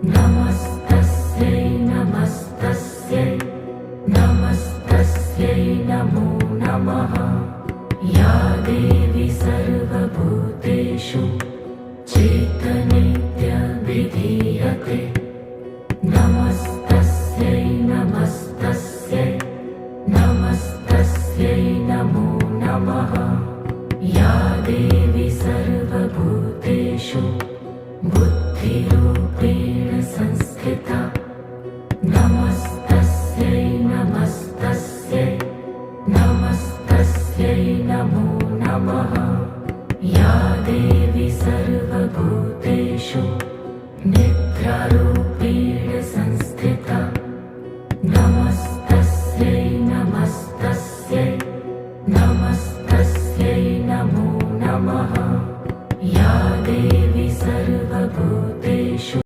नमस्तस्यै नमस्तस्यै नमस्तस्यै नमो नमः। या देवी सर्वभूतेषु चेतनेत्यभिधीयते। नमस्तस्यै नमस्तस्यै नमस्तस्यै नमो नमः। या देवी सर्वभूतेषु बुद्धिरूपेण संस्थिता। नमस्तस्यै नमस्तस्यै नमस्तस्यै नमो नमः। या देवी सर्वभूतेषु निद्रारूपेण